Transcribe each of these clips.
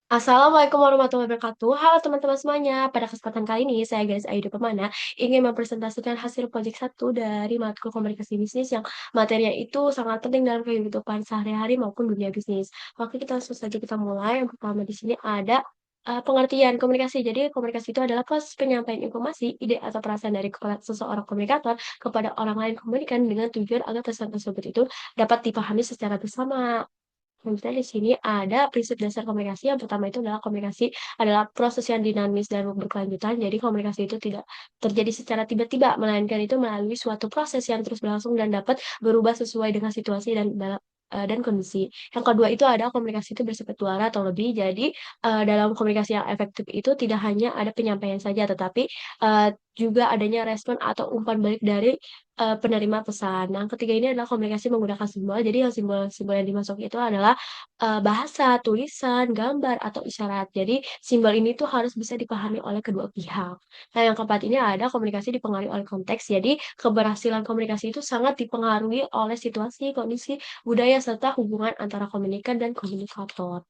Assalamualaikum warahmatullahi wabarakatuh. Halo teman-teman semuanya. Pada kesempatan kali ini, saya Galis Ayu Pemana ingin mempresentasikan hasil proyek satu dari matkul komunikasi bisnis yang materinya itu sangat penting dalam kehidupan sehari-hari maupun dunia bisnis. Oke, kita langsung saja kita mulai. Yang pertama di sini ada pengertian komunikasi. Jadi, komunikasi itu adalah proses penyampaian informasi, ide atau perasaan dari kepala seseorang komunikator kepada orang lain komunikan dengan tujuan agar pesan tersebut itu dapat dipahami secara bersama. Misalnya di sini ada prinsip dasar komunikasi. Yang pertama itu adalah komunikasi adalah proses yang dinamis dan berkelanjutan. Jadi komunikasi itu tidak terjadi secara tiba-tiba, melainkan itu melalui suatu proses yang terus berlangsung dan dapat berubah sesuai dengan situasi dan kondisi. Yang kedua itu ada komunikasi itu bersifat dua arah atau lebih. Jadi dalam komunikasi yang efektif itu tidak hanya ada penyampaian saja, tetapi juga adanya respon atau umpan balik dari penerima pesan. Nah, yang ketiga ini adalah komunikasi menggunakan simbol. Jadi yang simbol-simbol yang dimasuk itu adalah bahasa, tulisan, gambar, atau isyarat. Jadi simbol ini tuh harus bisa dipahami oleh kedua pihak. Nah, yang keempat ini ada komunikasi dipengaruhi oleh konteks. Jadi keberhasilan komunikasi itu sangat dipengaruhi oleh situasi, kondisi, budaya, serta hubungan antara komunikan dan komunikator.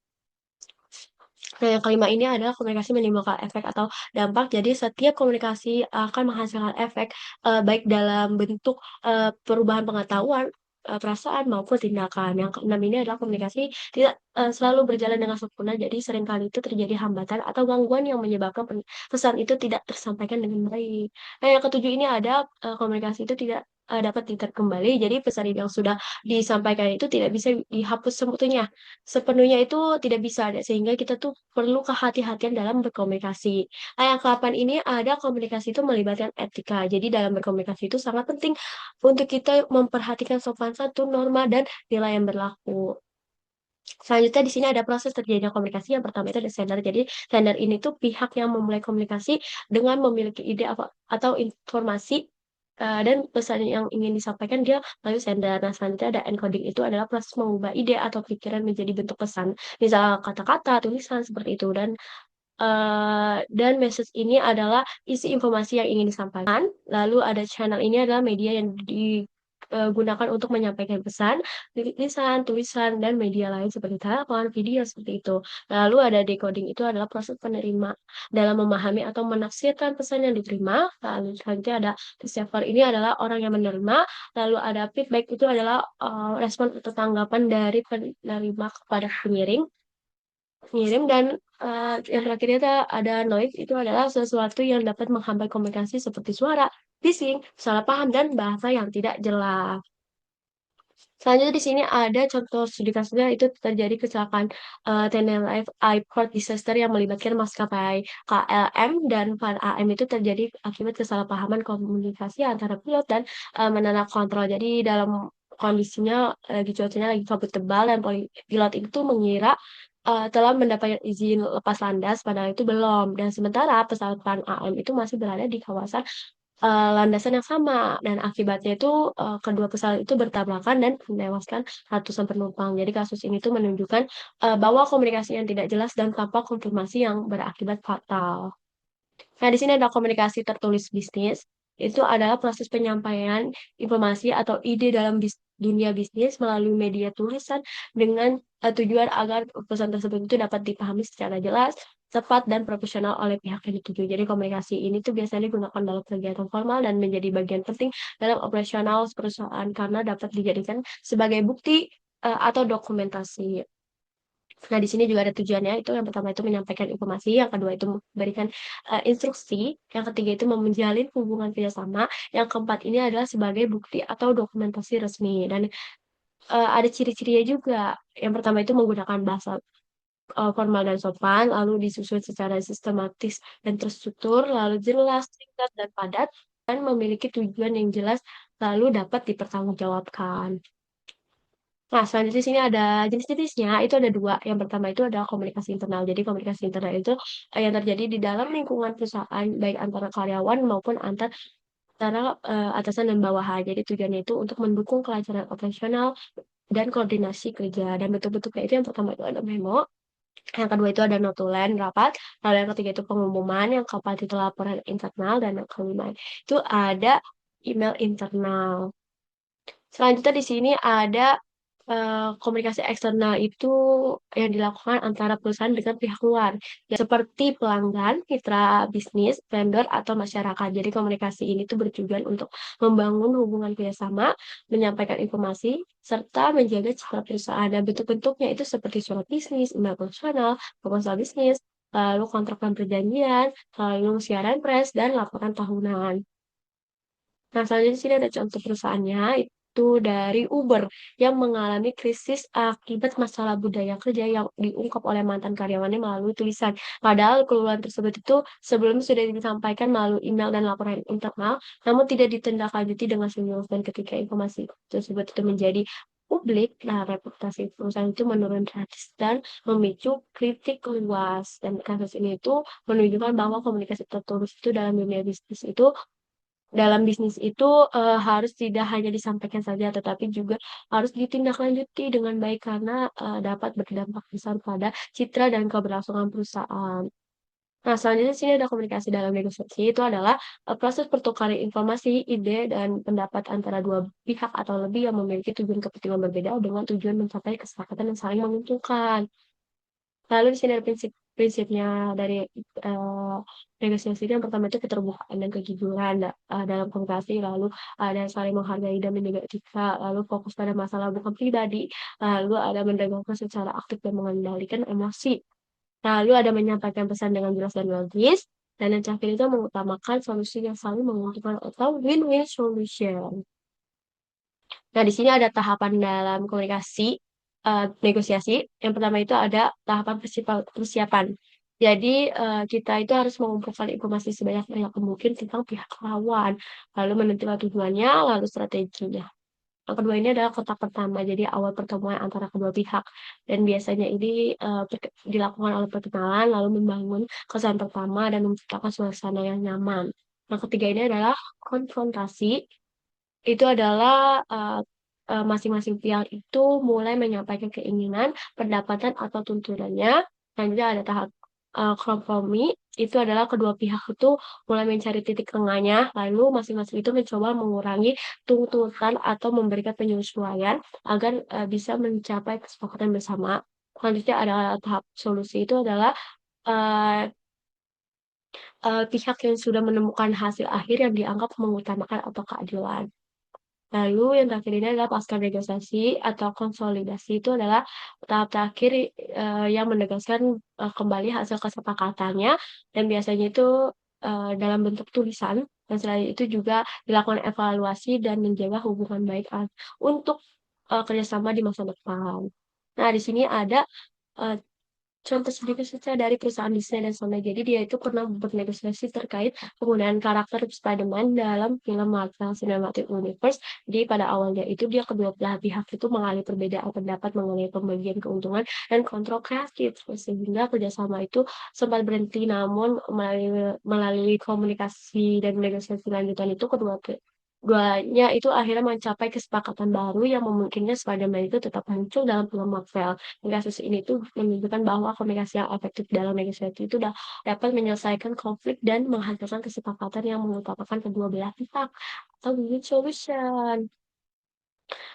Nah, yang kelima ini adalah komunikasi menimbulkan efek atau dampak. Jadi, setiap komunikasi akan menghasilkan efek, baik dalam bentuk perubahan pengetahuan, perasaan, maupun tindakan. Yang keenam ini adalah komunikasi tidak selalu berjalan dengan sempurna. Jadi, seringkali itu terjadi hambatan atau gangguan yang menyebabkan pesan itu tidak tersampaikan dengan baik. Nah, yang ketujuh ini ada komunikasi itu tidak dapat kembali. Jadi, pesan yang sudah disampaikan itu tidak bisa dihapus sepenuhnya itu tidak bisa ada sehingga kita tuh perlu kehati-hatian dalam berkomunikasi. Nah, yang ke-8 ini ada komunikasi itu melibatkan etika. Jadi dalam berkomunikasi itu sangat penting untuk kita memperhatikan sopan santun, norma dan nilai yang berlaku. Selanjutnya di sini ada proses terjadinya komunikasi. Yang pertama itu ada sender. Jadi sender ini tuh pihak yang memulai komunikasi dengan memiliki ide apa atau informasi dan pesan yang ingin disampaikan dia melalui sender. Nah, selanjutnya ada encoding itu adalah proses mengubah ide atau pikiran menjadi bentuk pesan. Misal kata-kata, tulisan seperti itu dan message ini adalah isi informasi yang ingin disampaikan. Lalu ada channel ini adalah media yang digunakan untuk menyampaikan pesan, lisan, tulisan, dan media lain seperti telepon, video seperti itu. Lalu ada decoding itu adalah proses penerima dalam memahami atau menafsirkan pesan yang diterima. Lalu selanjutnya ada receiver ini adalah orang yang menerima. Lalu ada feedback itu adalah respon atau tanggapan dari penerima kepada pengirim ngirim dan yang terakhir itu ada noise itu adalah sesuatu yang dapat menghambat komunikasi seperti suara, bising, salah paham dan bahasa yang tidak jelas. Selanjutnya di sini ada contoh studi kasusnya itu terjadi kecelakaan Tenerife Airport disaster yang melibatkan maskapai KLM dan Pan AM itu terjadi akibat kesalahpahaman komunikasi antara pilot dan menara kontrol. Jadi dalam kondisinya lagi cuacanya lagi kabut tebal dan pilot itu mengira telah mendapatkan izin lepas landas, padahal itu belum. Dan sementara pesawat Pan AM itu masih berada di kawasan landasan yang sama dan akibatnya itu kedua pesawat itu bertabrakan dan menewaskan ratusan penumpang. Jadi kasus ini tuh menunjukkan bahwa komunikasi yang tidak jelas dan tanpa konfirmasi yang berakibat fatal. Nah, di sini ada komunikasi tertulis bisnis. Itu adalah proses penyampaian informasi atau ide dalam dunia bisnis melalui media tulisan dengan tujuan agar pesan tersebut itu dapat dipahami secara jelas, tepat, dan profesional oleh pihak yang dituju. Jadi komunikasi ini tuh biasanya digunakan dalam kegiatan formal dan menjadi bagian penting dalam operasional perusahaan karena dapat dijadikan sebagai bukti atau dokumentasi. Nah, di sini juga ada tujuannya. Itu yang pertama itu menyampaikan informasi, yang kedua itu memberikan instruksi, yang ketiga itu menjalin hubungan kerjasama, yang keempat ini adalah sebagai bukti atau dokumentasi resmi. Dan ada ciri-cirinya juga. Yang pertama itu menggunakan bahasa formal dan sopan, lalu disusun secara sistematis dan terstruktur, lalu jelas, singkat, dan padat, dan memiliki tujuan yang jelas, lalu dapat dipertanggungjawabkan. Nah, selanjutnya di sini ada jenis-jenisnya, itu ada dua. Yang pertama itu adalah komunikasi internal. Jadi komunikasi internal itu yang terjadi di dalam lingkungan perusahaan, baik antara karyawan maupun antara atasan dan bawahan. Jadi tujuannya itu untuk mendukung kelancaran operasional dan koordinasi kerja. Dan bentuk-bentuknya itu yang pertama itu ada memo, yang kedua itu ada notulen, rapat, lalu yang ketiga itu pengumuman, yang keempat itu laporan internal, dan yang kelima itu ada email internal. Selanjutnya di sini ada komunikasi eksternal itu yang dilakukan antara perusahaan dengan pihak luar, ya seperti pelanggan, mitra bisnis, vendor, atau masyarakat. Jadi komunikasi ini tuh bertujuan untuk membangun hubungan kerjasama, menyampaikan informasi, serta menjaga citra perusahaan. Dan bentuk-bentuknya itu seperti surat bisnis, email profesional, proposal bisnis, lalu kontrak dan perjanjian, lalu siaran pers, dan laporan tahunan. Nah, selanjutnya di sini ada contoh perusahaannya, itu dari Uber, yang mengalami krisis akibat masalah budaya kerja yang diungkap oleh mantan karyawannya melalui tulisan. Padahal keluhan tersebut itu sebelumnya sudah disampaikan melalui email dan laporan internal, namun tidak ditindaklanjuti dengan serius. Dan ketika informasi tersebut itu menjadi publik, nah reputasi perusahaan itu menurun drastis dan memicu kritik luas. Dan kasus ini itu menunjukkan bahwa komunikasi tertulis itu dalam dunia bisnis itu harus tidak hanya disampaikan saja, tetapi juga harus ditindaklanjuti dengan baik karena dapat berdampak besar pada citra dan keberlangsungan perusahaan. Nah, selanjutnya sini ada komunikasi dalam negosiasi itu adalah proses pertukaran informasi, ide, dan pendapat antara dua pihak atau lebih yang memiliki tujuan kepentingan berbeda dengan tujuan mencapai kesepakatan yang saling menguntungkan. Lalu di sini ada prinsipnya dari eh, negosiasi yang pertama itu keterbukaan dan kejujuran dalam komunikasi, lalu ada saling menghargai dan menjaga etika, lalu fokus pada masalah bukan pribadi, lalu ada mendengarkan secara aktif dan mengendalikan emosi, lalu ada menyampaikan pesan dengan jelas dan logis, dan yang terakhir itu mengutamakan solusi yang saling menguntungkan atau win-win solution. Nah, di sini ada tahapan dalam komunikasi, negosiasi. Yang pertama itu ada tahapan persiapan. Jadi, kita itu harus mengumpulkan informasi sebanyak-banyak mungkin tentang pihak lawan, lalu menentukan tujuannya, lalu strateginya. Yang kedua ini adalah kontak pertama, jadi awal pertemuan antara kedua pihak. Dan biasanya ini dilakukan oleh perkenalan, lalu membangun kesan pertama dan menciptakan suasana yang nyaman. Yang ketiga ini adalah konfrontasi, itu adalah masing-masing pihak itu mulai menyampaikan keinginan, pendapatan atau tuntutannya. Selanjutnya ada tahap kompromi, itu adalah kedua pihak itu mulai mencari titik tengahnya, lalu masing-masing itu mencoba mengurangi tuntutan atau memberikan penyesuaian agar bisa mencapai kesepakatan bersama. Selanjutnya ada tahap solusi, itu adalah eh, pihak yang sudah menemukan hasil akhir yang dianggap mengutamakan atau keadilan. Lalu yang terakhir ini adalah pasca negosiasi atau konsolidasi, itu adalah tahap terakhir yang menegaskan kembali hasil kesepakatannya, dan biasanya itu dalam bentuk tulisan, dan selain itu juga dilakukan evaluasi dan menjaga hubungan baik untuk kerjasama di masa depan. Nah, di sini ada eh, contoh sedikit saja dari perusahaan Disney dan Sony. Jadi dia itu pernah bernegosiasi terkait penggunaan karakter Spider-Man dalam film Marvel Cinematic Universe. Jadi pada awalnya itu dia kedua belah pihak itu mengalih perbedaan pendapat mengenai pembagian keuntungan dan kontrol kreatif. Sehingga kerjasama itu sempat berhenti, namun melalui komunikasi dan negosiasi lanjutan itu keduanya itu akhirnya mencapai kesepakatan baru yang memungkinkan Spider-Man itu tetap muncul dalam film Marvel. Kasus ini tuh menunjukkan bahwa komunikasi yang efektif dalam negosiasi itu dapat menyelesaikan konflik dan menghasilkan kesepakatan yang mengutamakan kedua belah pihak atau win-win solution.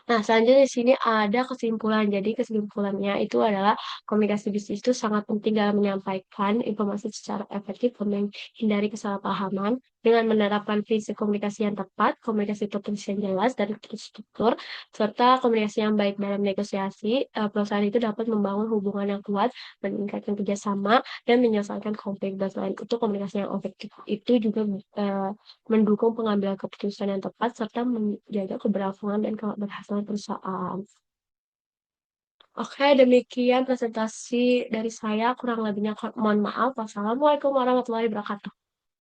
Nah, selanjutnya di sini ada kesimpulan. Jadi kesimpulannya itu adalah komunikasi bisnis itu sangat penting dalam menyampaikan informasi secara efektif dan menghindari kesalahpahaman dengan menerapkan prinsip komunikasi yang tepat, komunikasi tertulis yang jelas dan terstruktur, serta komunikasi yang baik dalam negosiasi. Perusahaan itu dapat membangun hubungan yang kuat, meningkatkan kerjasama, dan menyelesaikan konflik. Dan selain itu, komunikasi yang efektif itu juga eh, mendukung pengambilan keputusan yang tepat, serta menjaga keberlangsungan dan keberhasilan perusahaan. Oke, demikian presentasi dari saya. Kurang lebihnya mohon maaf. Wassalamualaikum warahmatullahi wabarakatuh.